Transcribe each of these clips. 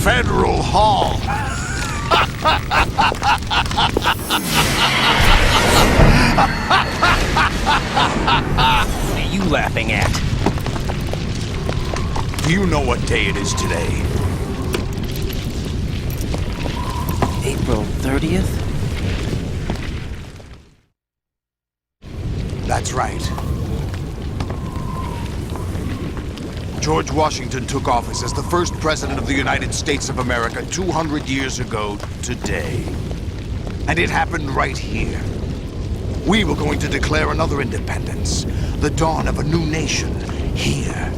Federal Hall. What are you laughing at? Do you know what day it is today? April 30th? That's right. George Washington took office as the first president of the United States of America 200 years ago today. And it happened right here. We were going to declare another independence, the dawn of a new nation, here.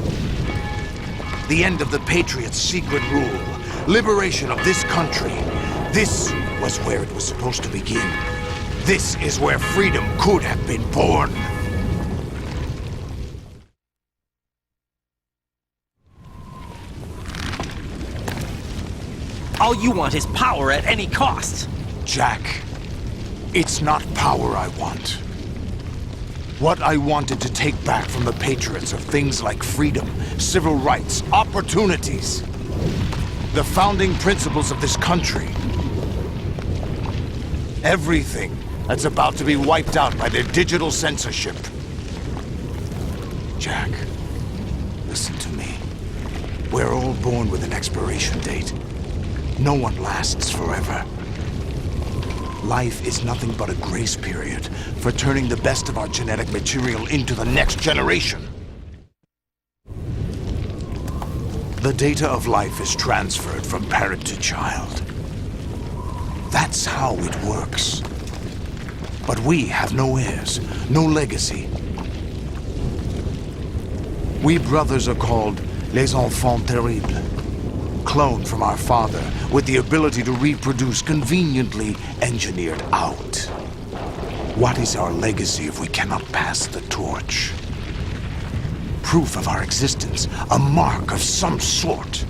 The end of the Patriots' secret rule, liberation of this country. This was where it was supposed to begin. This is where freedom could have been born. All you want is power at any cost. Jack, it's not power I want. What I wanted to take back from the Patriots are things like freedom, civil rights, opportunities. The founding principles of this country. Everything that's about to be wiped out by their digital censorship. Jack, listen to me. We're all born with an expiration date. No one lasts forever. Life is nothing but a grace period for turning the best of our genetic material into the next generation. The data of life is transferred from parent to child. That's how it works. But we have no heirs, no legacy. We brothers are called les enfants terribles. Cloned from our father, with the ability to reproduce conveniently engineered out. What is our legacy if we cannot pass the torch? Proof of our existence, a mark of some sort.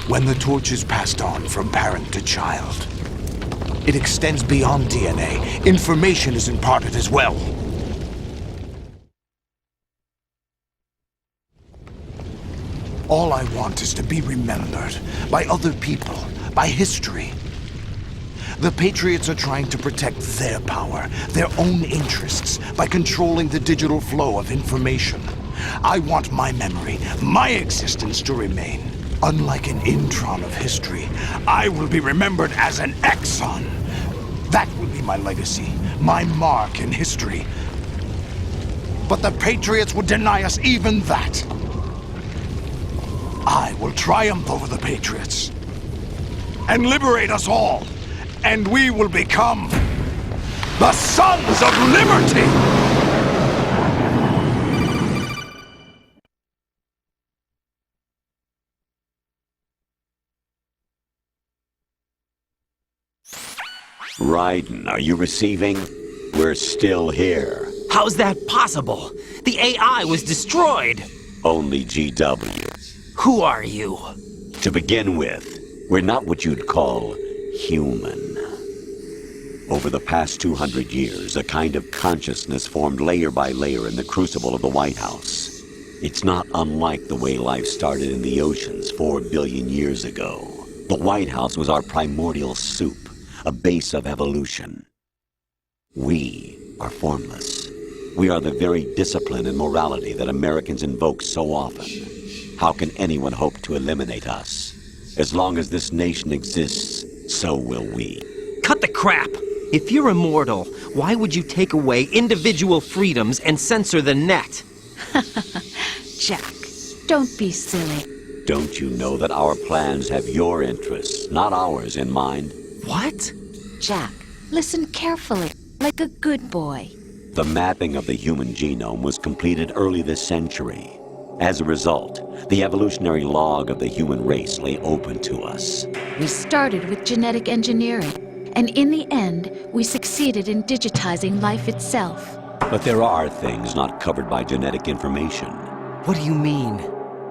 When the torch is passed on from parent to child, it extends beyond DNA. Information is imparted as well. All I want is to be remembered by other people, by history. The Patriots are trying to protect their power, their own interests, by controlling the digital flow of information. I want my memory, my existence to remain. Unlike an intron of history, I will be remembered as an exon. That will be my legacy, my mark in history. But the Patriots would deny us even that. I will triumph over the Patriots and liberate us all, and we will become the Sons of Liberty! Raiden, are you receiving? We're still here. How's that possible? The AI was destroyed. Only GW. Who are you? To begin with, we're not what you'd call human. Over the past 200 years, a kind of consciousness formed layer by layer in the crucible of the White House. It's not unlike the way life started in the oceans 4 billion years ago. The White House was our primordial soup, a base of evolution. We are formless. We are the very discipline and morality that Americans invoke so often. How can anyone hope to eliminate us? As long as this nation exists, so will we. Cut the crap! If you're immortal, why would you take away individual freedoms and censor the net? Jack, don't be silly. Don't you know that our plans have your interests, not ours, in mind? What? Jack, listen carefully, like a good boy. The mapping of the human genome was completed early this century. As a result, the evolutionary log of the human race lay open to us. We started with genetic engineering, and in the end, we succeeded in digitizing life itself. But there are things not covered by genetic information. What do you mean?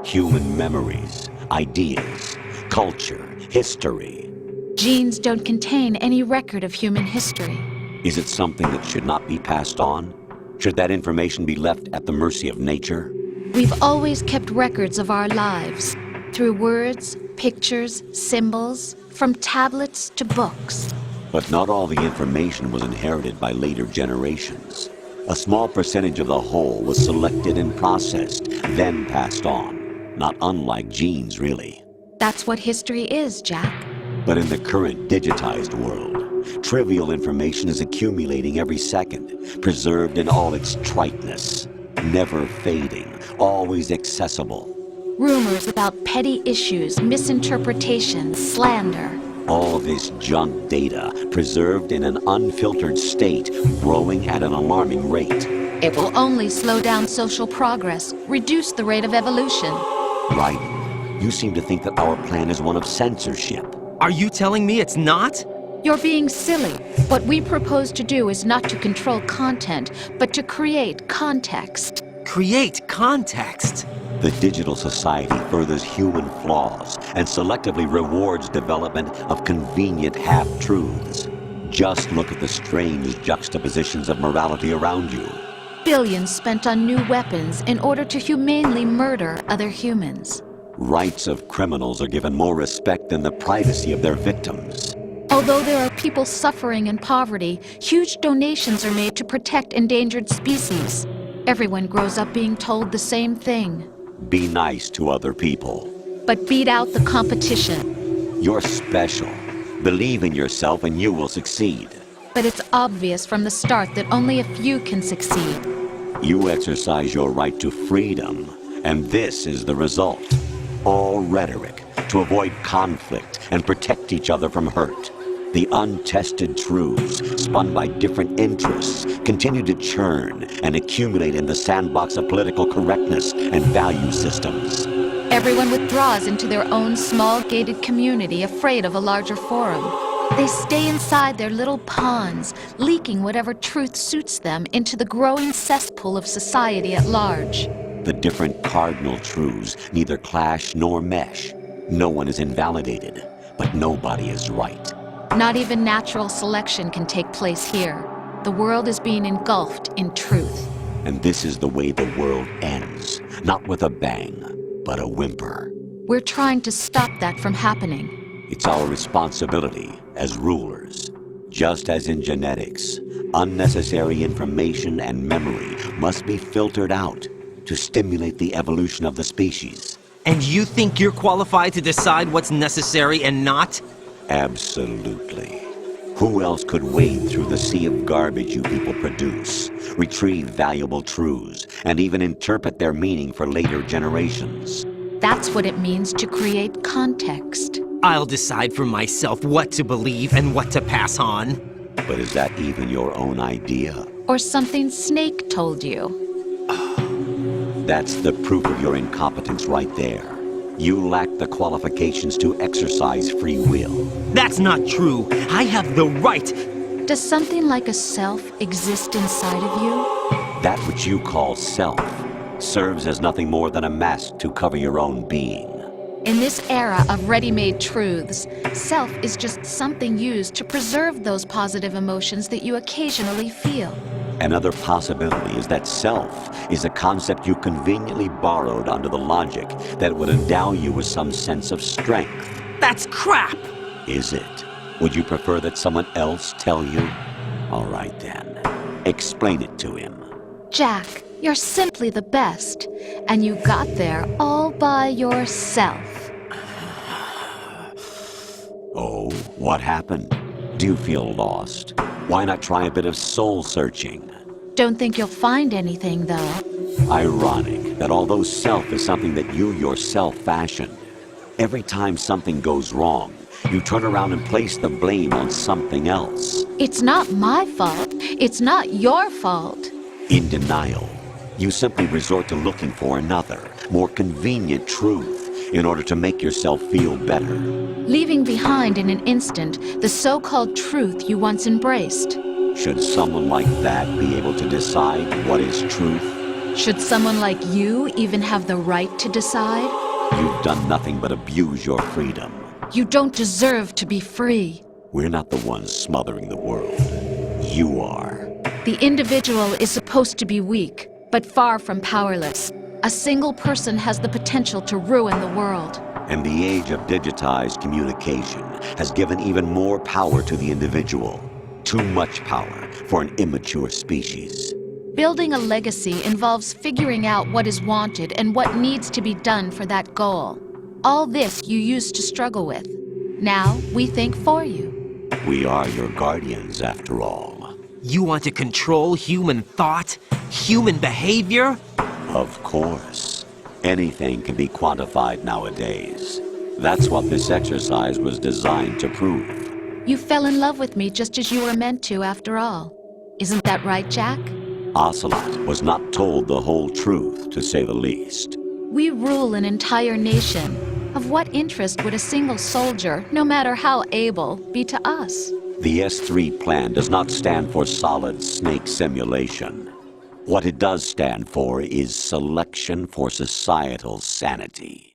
Human memories, ideas, culture, history. Genes don't contain any record of human history. Is it something that should not be passed on? Should that information be left at the mercy of nature? We've always kept records of our lives, through words, pictures, symbols, from tablets to books. But not all the information was inherited by later generations. A small percentage of the whole was selected and processed, then passed on. Not unlike genes, really. That's what history is, Jack. But in the current digitized world, trivial information is accumulating every second, preserved in all its triteness, never fading, always accessible. Rumors about petty issues, misinterpretations, slander. All this junk data, preserved in an unfiltered state, growing at an alarming rate. It will only slow down social progress, reduce the rate of evolution. Right. You seem to think that our plan is one of censorship. Are you telling me it's not? You're being silly. What we propose to do is not to control content, but to create context. Create context. The digital society furthers human flaws and selectively rewards development of convenient half-truths. Just look at the strange juxtapositions of morality around you. Billions spent on new weapons in order to humanely murder other humans. Rights of criminals are given more respect than the privacy of their victims. Although there are people suffering in poverty, huge donations are made to protect endangered species. Everyone grows up being told the same thing. Be nice to other people. But beat out the competition. You're special. Believe in yourself and you will succeed. But it's obvious from the start that only a few can succeed. You exercise your right to freedom, and this is the result. All rhetoric to avoid conflict and protect each other from hurt. The untested truths, spun by different interests, continue to churn and accumulate in the sandbox of political correctness and value systems. Everyone withdraws into their own small gated community, afraid of a larger forum. They stay inside their little ponds, leaking whatever truth suits them into the growing cesspool of society at large. The different cardinal truths neither clash nor mesh. No one is invalidated, but nobody is right. Not even natural selection can take place here. The world is being engulfed in truth. And this is the way the world ends. Not with a bang, but a whimper. We're trying to stop that from happening. It's our responsibility as rulers. Just as in genetics, unnecessary information and memory must be filtered out to stimulate the evolution of the species. And you think you're qualified to decide what's necessary and not? Absolutely. Who else could wade through the sea of garbage you people produce, retrieve valuable truths, and even interpret their meaning for later generations? That's what it means to create context. I'll decide for myself what to believe and what to pass on. But is that even your own idea? Or something Snake told you? That's the proof of your incompetence right there. You lack the qualifications to exercise free will. That's not true. I have the right. Does something like a self exist inside of you? That which you call self serves as nothing more than a mask to cover your own being. In this era of ready-made truths, self is just something used to preserve those positive emotions that you occasionally feel. Another possibility is that self is a concept you conveniently borrowed under the logic that would endow you with some sense of strength. That's crap! Is it? Would you prefer that someone else tell you? All right then. Explain it to him. Jack, you're simply the best, and you got there all by yourself. Oh, what happened? Do you feel lost? Why not try a bit of soul-searching? Don't think you'll find anything, though. Ironic that although self is something that you yourself fashioned, every time something goes wrong, you turn around and place the blame on something else. It's not my fault. It's not your fault. In denial, you simply resort to looking for another, more convenient truth in order to make yourself feel better. Leaving behind in an instant the so-called truth you once embraced. Should someone like that be able to decide what is truth? Should someone like you even have the right to decide? You've done nothing but abuse your freedom. You don't deserve to be free. We're not the ones smothering the world. You are. The individual is supposed to be weak, but far from powerless. A single person has the potential to ruin the world. And the age of digitized communication has given even more power to the individual. Too much power for an immature species. Building a legacy involves figuring out what is wanted and what needs to be done for that goal. All this you used to struggle with. Now we think for you. We are your guardians, after all. You want to control human thought? Human behavior? Of course. Anything can be quantified nowadays. That's what this exercise was designed to prove. You fell in love with me just as you were meant to, after all. Isn't that right, Jack? Ocelot was not told the whole truth, to say the least. We rule an entire nation. Of what interest would a single soldier, no matter how able, be to us? The S3 plan does not stand for solid snake simulation. What it does stand for is selection for societal sanity.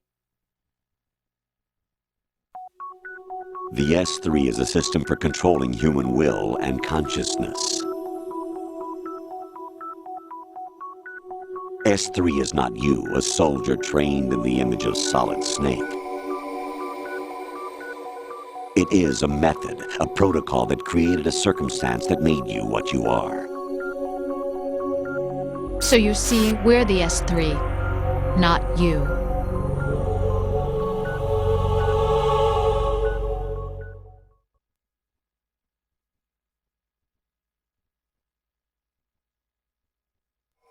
The S3 is a system for controlling human will and consciousness. S3 is not you, a soldier trained in the image of solid snake. It is a method, a protocol that created a circumstance that made you what you are. So you see, we're the S3, not you.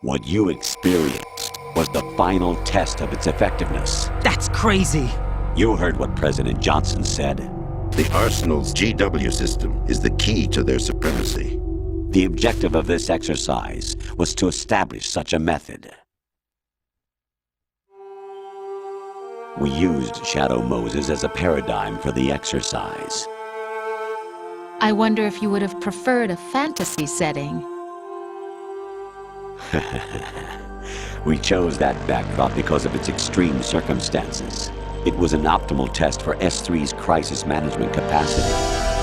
What you experienced was the final test of its effectiveness. That's crazy. You heard what President Johnson said. The Arsenal's GW system is the key to their supremacy. The objective of this exercise was to establish such a method. We used Shadow Moses as a paradigm for the exercise. I wonder if you would have preferred a fantasy setting. We chose that backdrop because of its extreme circumstances. It was an optimal test for S3's crisis management capacity.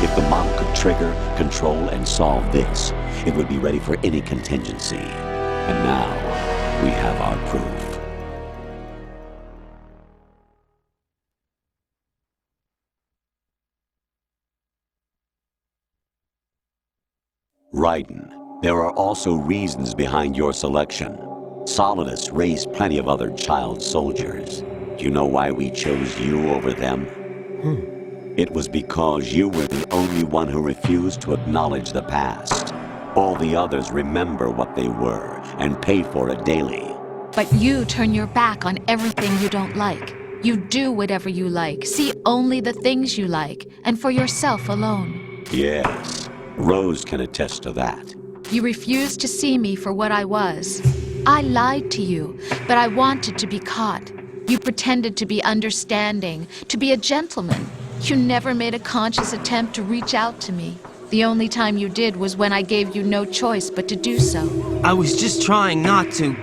If the model could trigger, control, and solve this, it would be ready for any contingency. And now, we have our proof. Raiden, there are also reasons behind your selection. Solidus raised plenty of other child soldiers. Do you know why we chose you over them? It was because you were the only one who refused to acknowledge the past. All the others remember what they were and pay for it daily. But you turn your back on everything you don't like. You do whatever you like, see only the things you like, and for yourself alone. Yes, Rose can attest to that. You refused to see me for what I was. I lied to you, but I wanted to be caught. You pretended to be understanding, to be a gentleman. You never made a conscious attempt to reach out to me. The only time you did was when I gave you no choice but to do so. I was just trying not to.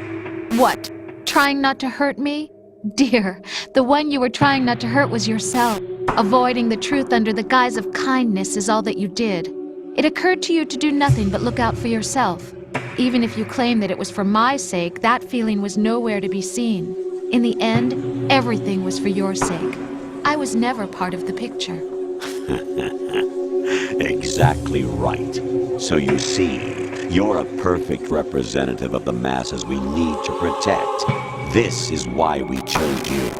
What? Trying not to hurt me? Dear, the one you were trying not to hurt was yourself. Avoiding the truth under the guise of kindness is all that you did. It occurred to you to do nothing but look out for yourself. Even if you claim that it was for my sake, that feeling was nowhere to be seen. In the end, everything was for your sake. I was never part of the picture. Exactly right. So you see, you're a perfect representative of the masses we need to protect. This is why we chose you.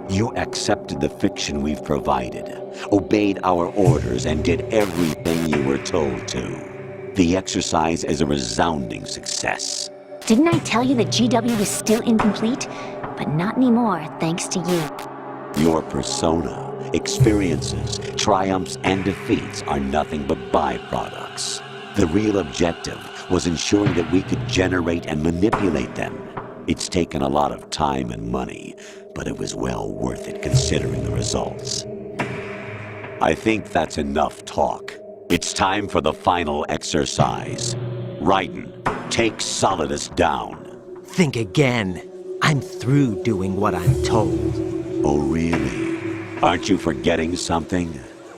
You accepted the fiction we've provided, obeyed our orders, and did everything you were told to. The exercise is a resounding success. Didn't I tell you that GW was still incomplete? But not anymore, thanks to you. Your persona, experiences, triumphs, and defeats are nothing but byproducts. The real objective was ensuring that we could generate and manipulate them. It's taken a lot of time and money, but it was well worth it considering the results. I think that's enough talk. It's time for the final exercise. Raiden, take Solidus down. Think again. I'm through doing what I'm told. Oh, really? Aren't you forgetting something?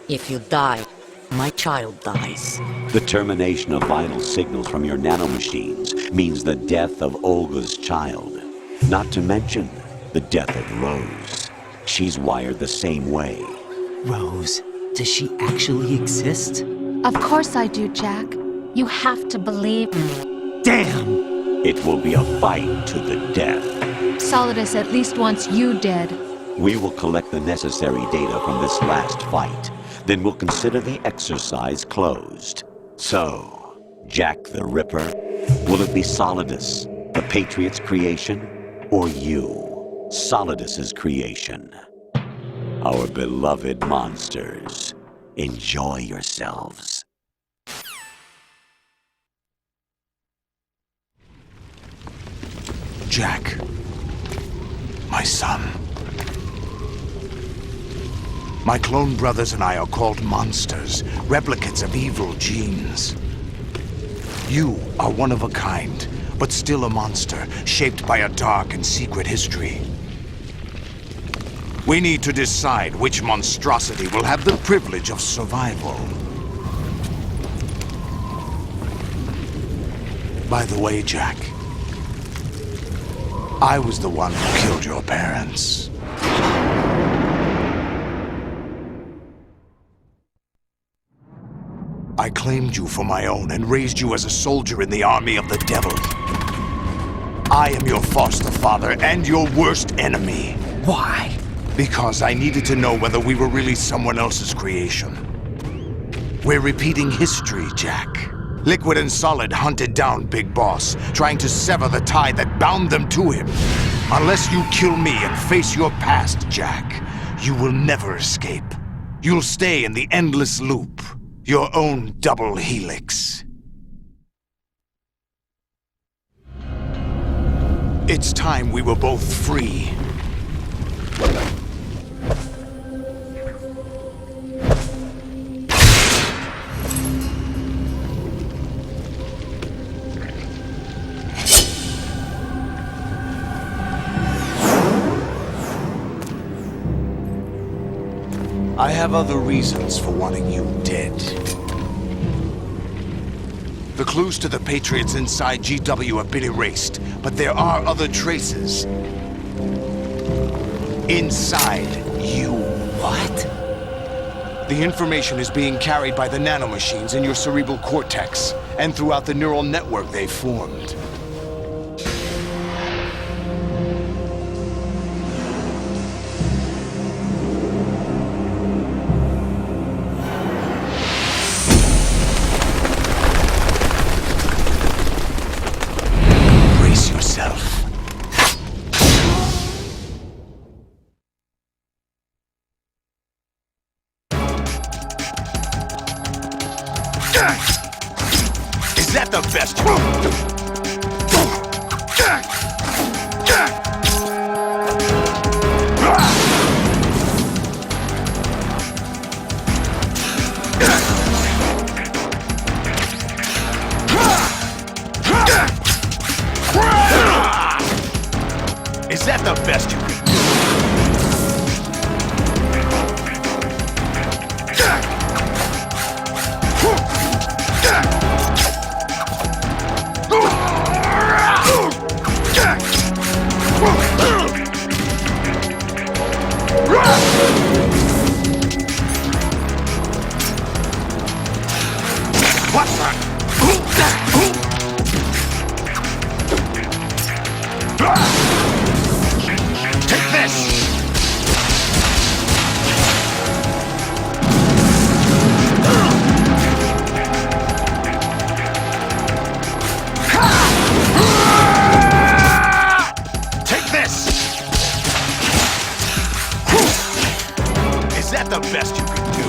If you die, my child dies. The termination of vital signals from your nanomachines means the death of Olga's child. Not to mention the death of Rose. She's wired the same way. Rose, does she actually exist? Of course I do, Jack. You have to believe. Damn! It will be a fight to the death. Solidus at least wants you dead. We will collect the necessary data from this last fight. Then we'll consider the exercise closed. So, Jack the Ripper, will it be Solidus, the Patriot's creation, or you, Solidus's creation? Our beloved monsters, enjoy yourselves. Jack, my son. My clone brothers and I are called monsters, replicates of evil genes. You are one of a kind, but still a monster, shaped by a dark and secret history. We need to decide which monstrosity will have the privilege of survival. By the way, Jack, I was the one who killed your parents. I claimed you for my own and raised you as a soldier in the army of the devil. I am your foster father and your worst enemy. Why? Because I needed to know whether we were really someone else's creation. We're repeating history, Jack. Liquid and Solid hunted down Big Boss, trying to sever the tie that bound them to him. Unless you kill me and face your past, Jack, you will never escape. You'll stay in the endless loop. Your own double helix. It's time we were both free. I have other reasons for wanting you dead. The clues to the Patriots inside GW have been erased, but there are other traces. Inside you. What? The information is being carried by the nanomachines in your cerebral cortex, and throughout the neural network they formed. Is that the best? Is that the best you can do? Take this! Take this! Is that the best you can do?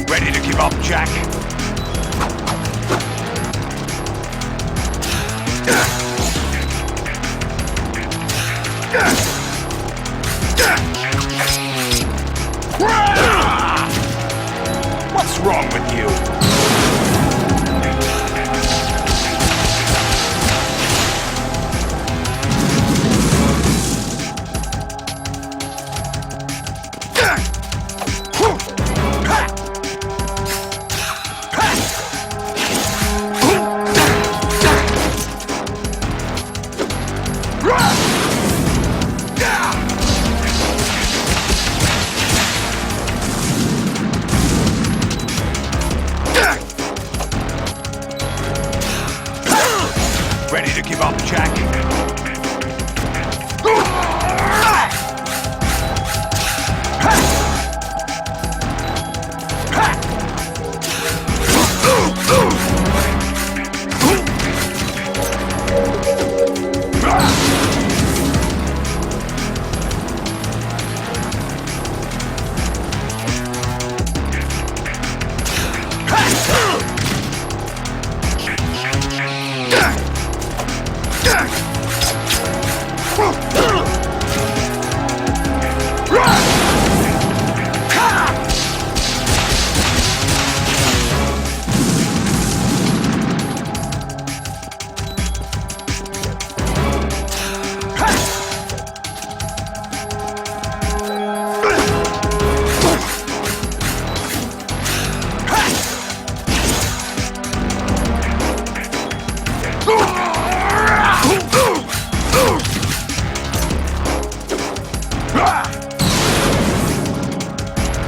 Ready to give up, Jack? What's wrong with you? Ready to give up, Jack?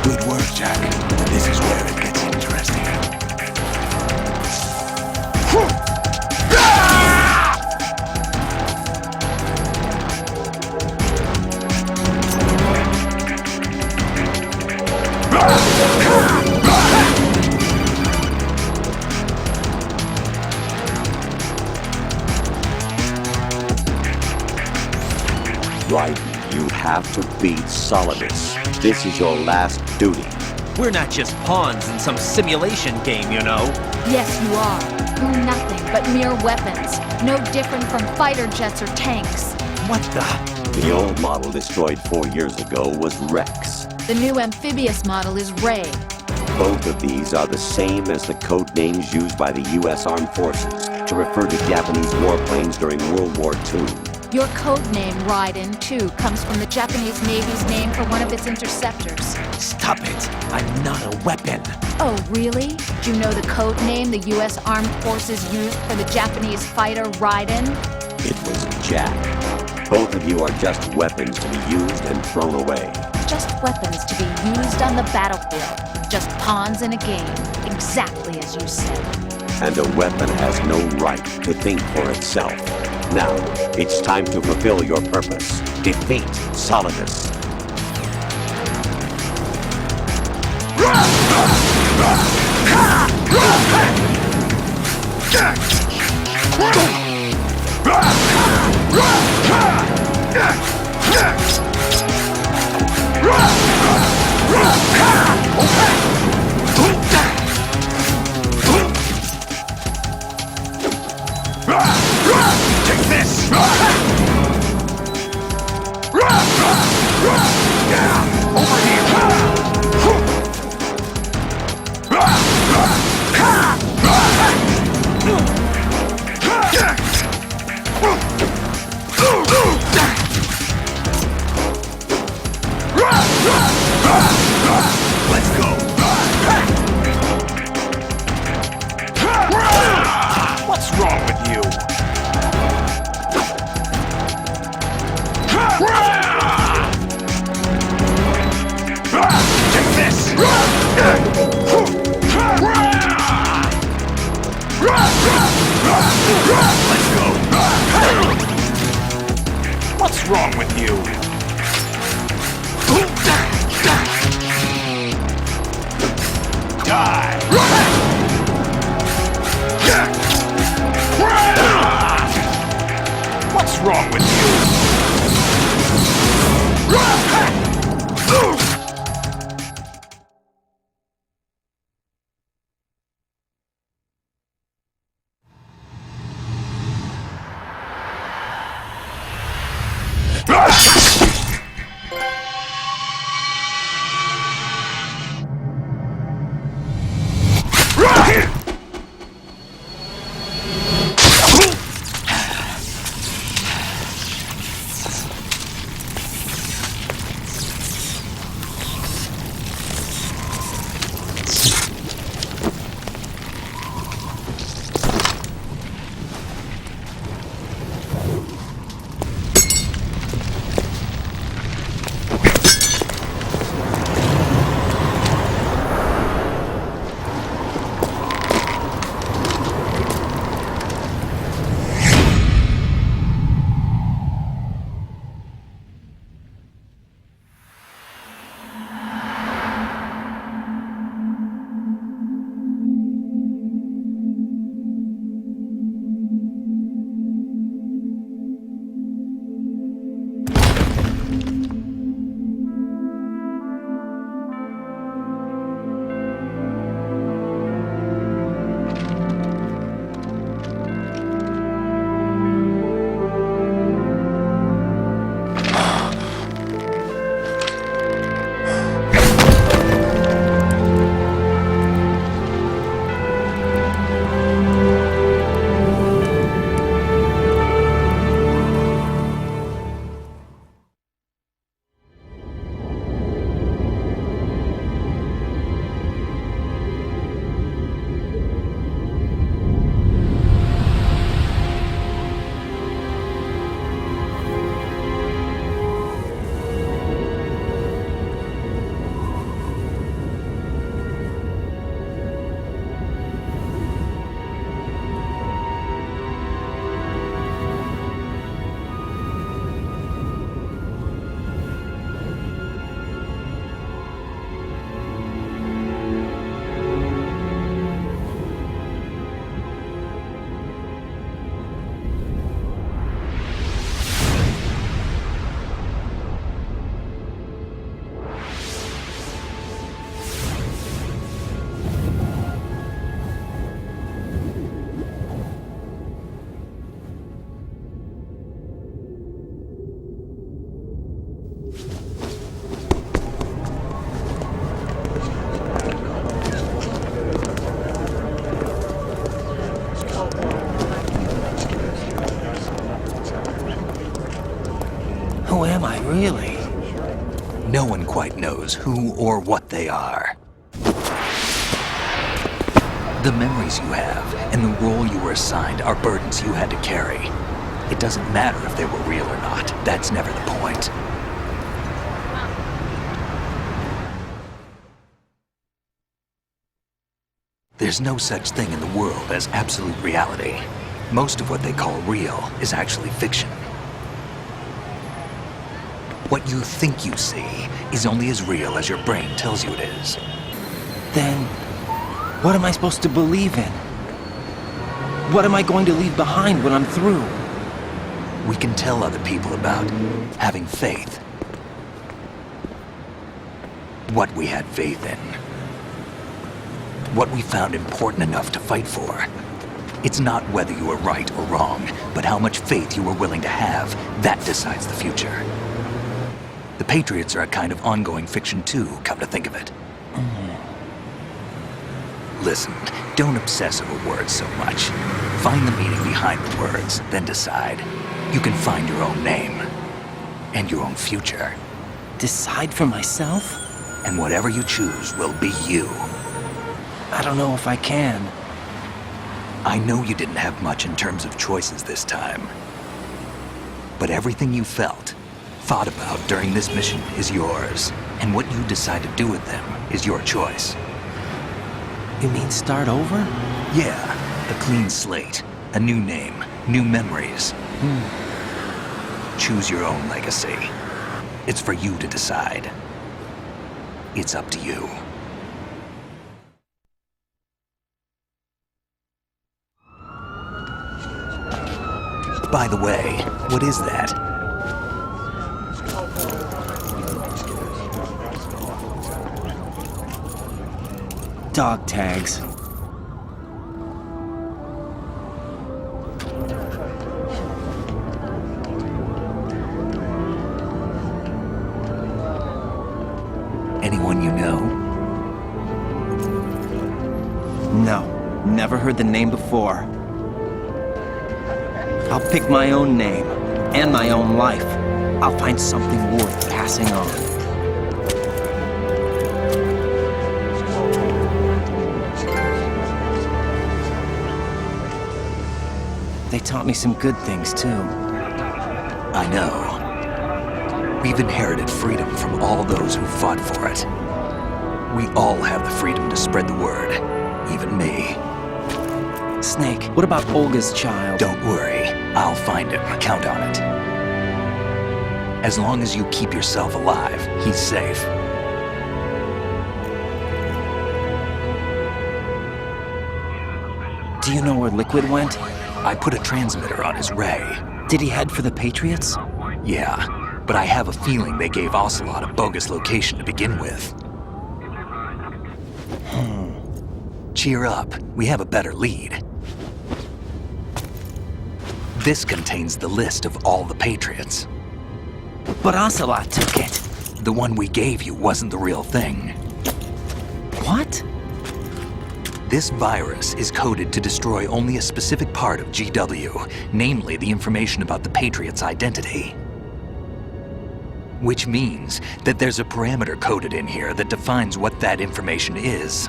Good work, Jack. This is where it gets interesting. Right, you have to beat Solidus. This is your last duty. We're not just pawns in some simulation game, you know. Yes, you are. You're nothing but mere weapons. No different from fighter jets or tanks. What the? The old model destroyed 4 years ago was Rex. The new amphibious model is Ray. Both of these are the same as the code names used by the U.S. Armed Forces to refer to Japanese warplanes during World War II. Your code name, Raiden, too, comes from the Japanese Navy's name for one of its interceptors. Stop it. I'm not a weapon. Oh, really? Do you know the code name the U.S. Armed Forces used for the Japanese fighter Raiden? It was Jack. Both of you are just weapons to be used and thrown away. Just weapons to be used on the battlefield. Just pawns in a game, exactly as you said. And a weapon has no right to think for itself. Now, it's time to fulfill your purpose. Defeat Solidus. Take this! Over here! you? Take this! Let's go! What's wrong with you? Die! What's wrong with you? Who am I, really? No one quite knows who or what they are. The memories you have and the role you were assigned are burdens you had to carry. It doesn't matter if they were real or not. That's never the point. There's no such thing in the world as absolute reality. Most of what they call real is actually fiction. What you think you see is only as real as your brain tells you it is. Then, what am I supposed to believe in? What am I going to leave behind when I'm through? We can tell other people about having faith. What we had faith in. What we found important enough to fight for. It's not whether you were right or wrong, but how much faith you were willing to have. That decides the future. The Patriots are a kind of ongoing fiction too, come to think of it. Listen, don't obsess over words so much. Find the meaning behind the words, then decide. You can find your own name. And your own future. Decide for myself? And whatever you choose will be you. I don't know if I can. I know you didn't have much in terms of choices this time. But everything you felt, thought about during this mission is yours. And what you decide to do with them is your choice. You mean start over? Yeah, a clean slate, a new name, new memories. Choose your own legacy. It's for you to decide. It's up to you. By the way, what is that? Dog tags. Anyone you know? No, never heard the name before. I'll pick my own name, and my own life. I'll find something worth passing on. They taught me some good things, too. I know. We've inherited freedom from all those who fought for it. We all have the freedom to spread the word, even me. Snake, what about Olga's child? Don't worry, I'll find him. Count on it. As long as you keep yourself alive, he's safe. Do you know where Liquid went? I put a transmitter on his ray. Did he head for the Patriots? Yeah, but I have a feeling they gave Ocelot a bogus location to begin with. Cheer up, we have a better lead. This contains the list of all the Patriots. But Ocelot took it. The one we gave you wasn't the real thing. What? This virus is coded to destroy only a specific part of GW, namely the information about the Patriot's identity. Which means that there's a parameter coded in here that defines what that information is.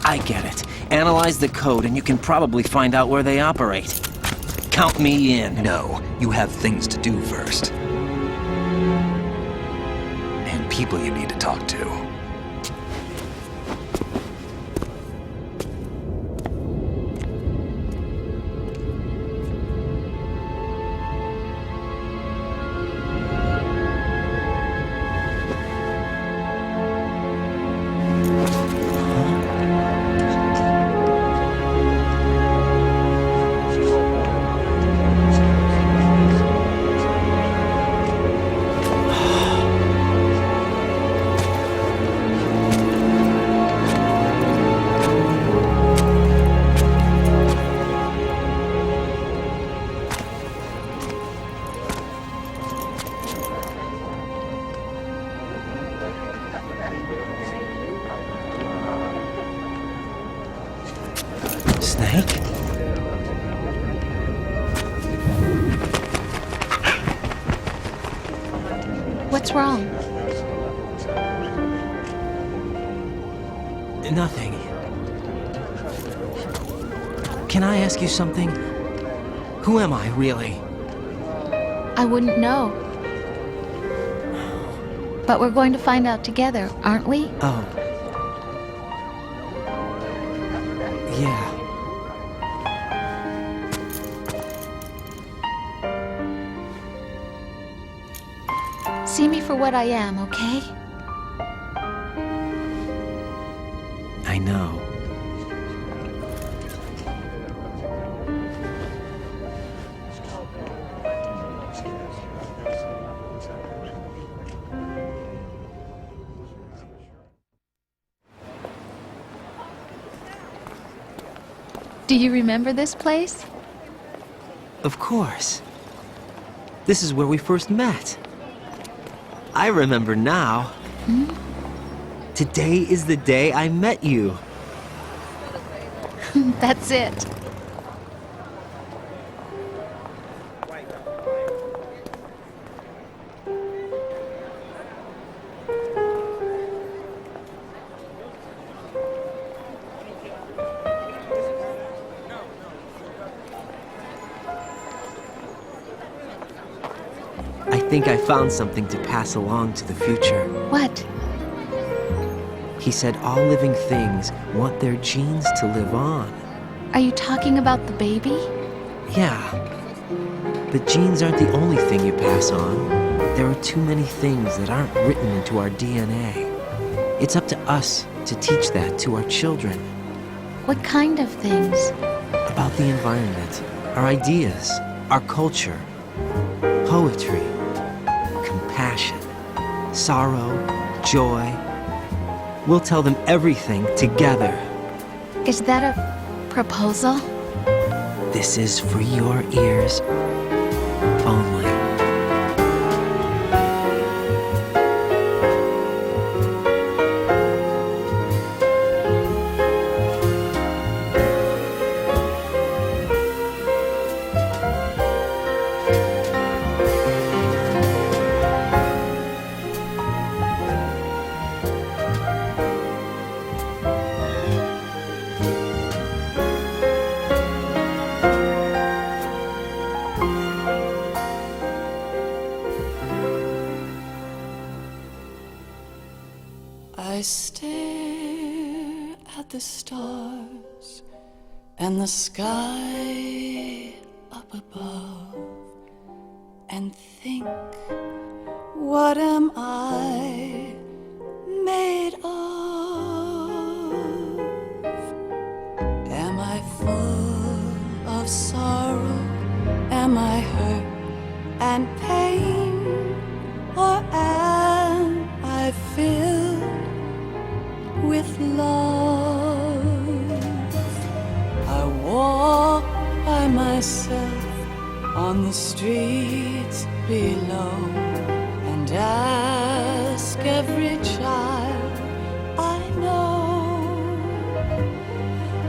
I get it. Analyze the code and you can probably find out where they operate. Count me in. No, you have things to do first. And people you need to talk to. Snake? What's wrong? Nothing. Can I ask you something? Who am I, really? I wouldn't know. But we're going to find out together, aren't we? Oh. Yeah. See me for what I am, okay? I know. Do you remember this place? Of course. This is where we first met. I remember now. Today is the day I met you. That's it. think I found something to pass along to the future. What? He said all living things want their genes to live on. Are you talking about the baby? Yeah. But genes aren't the only thing you pass on. There are too many things that aren't written into our DNA. It's up to us to teach that to our children. What kind of things? About the environment, our ideas, our culture, poetry, compassion, sorrow, joy. We'll tell them everything together. Is that a proposal? This is for your ears only. I stare at the stars and the sky up above and think, what am I made of? Am I full of sorrow? Am I hurt and pain? Or am I filled with love? I walk by myself on the streets below and ask every child I know,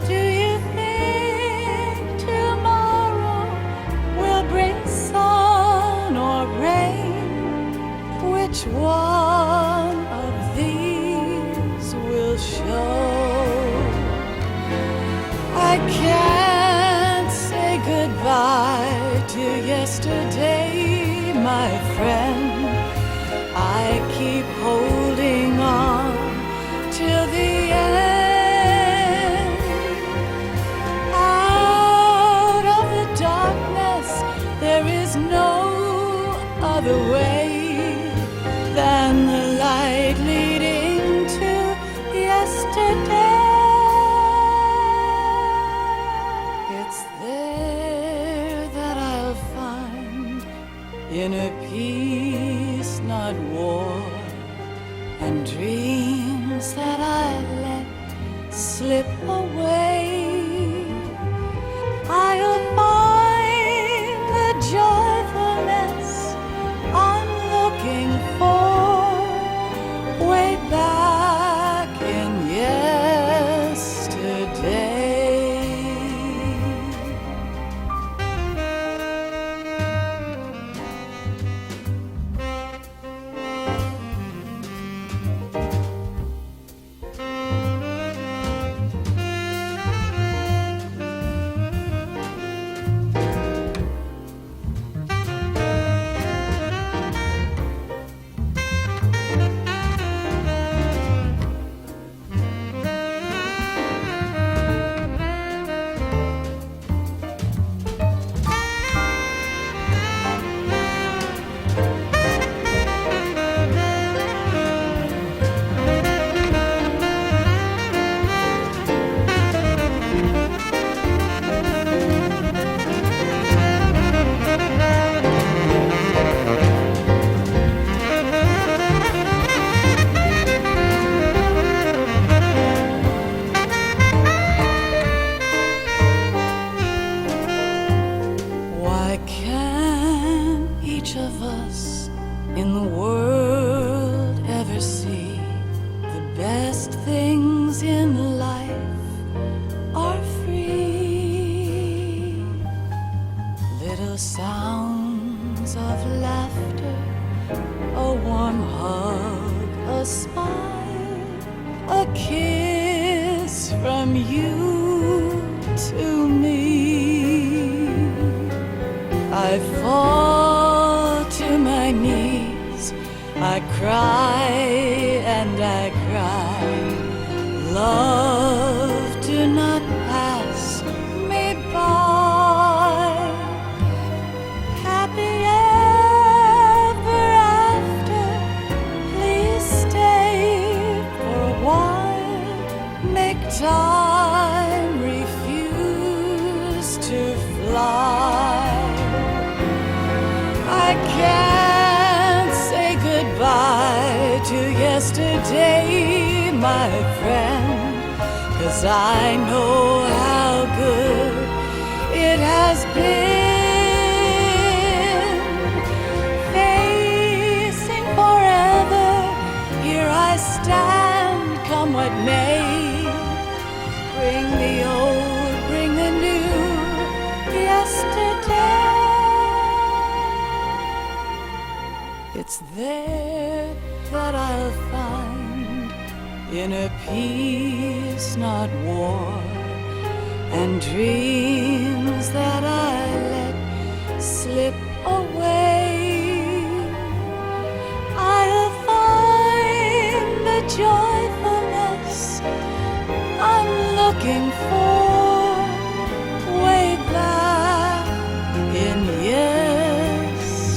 do you think tomorrow will bring sun or rain? Which one of these will show? I can't say goodbye to yesterday, my friend. I keep holding on till the end. Out of the darkness, there is no other way than the light leading to yesterday. It's there that I'll find inner peace, not war, and dreams that I let slip away. I'll find the joyfulness I'm looking for way back in yesterday. I fall to my knees try and I cry, love, do not pass me by. Happy ever after, please stay for a while. Make time, refuse to fly. I can't say goodbye to yesterday, my friend, 'cause I know how good it has been. Facing forever, here I stand, come what may. Bring the old, bring the new, yesterday. It's there that I'll find inner peace, not war, and dreams that I let slip away. I'll find the joyfulness I'm looking for way back in yesterday.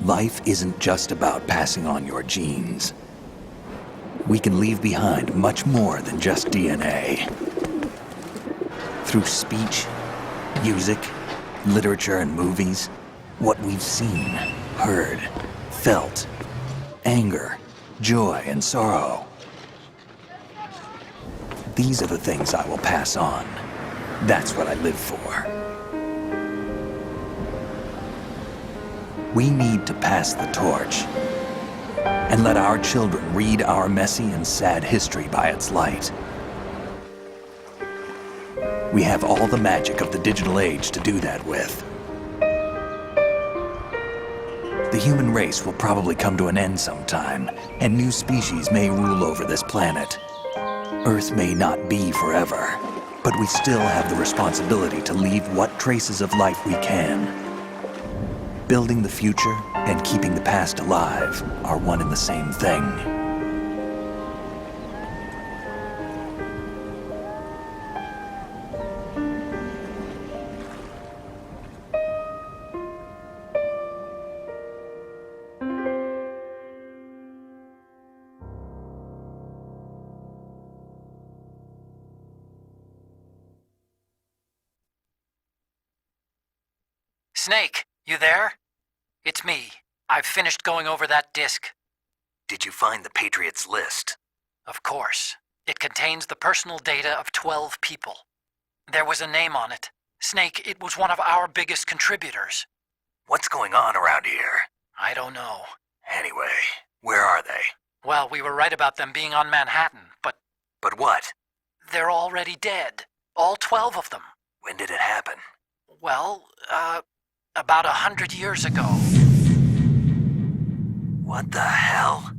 Life isn't just about passing on your genes. We can leave behind much more than just DNA. Through speech, music, literature, and movies, what we've seen, heard, felt, anger, joy, and sorrow. These are the things I will pass on. That's what I live for. We need to pass the torch and let our children read our messy and sad history by its light. We have all the magic of the digital age to do that with. The human race will probably come to an end sometime, and new species may rule over this planet. Earth may not be forever, but we still have the responsibility to leave what traces of life we can. Building the future and keeping the past alive are one and the same thing. Snake, you there? It's me. I've finished going over that disk. Did you find the Patriots list? Of course. It contains the personal data of 12 people. There was a name on it. Snake, it was one of our biggest contributors. What's going on around here? I don't know. Anyway, where are they? Well, we were right about them being on Manhattan, but... But what? They're already dead. All 12 of them. When did it happen? Well, about 100 years ago. What the hell?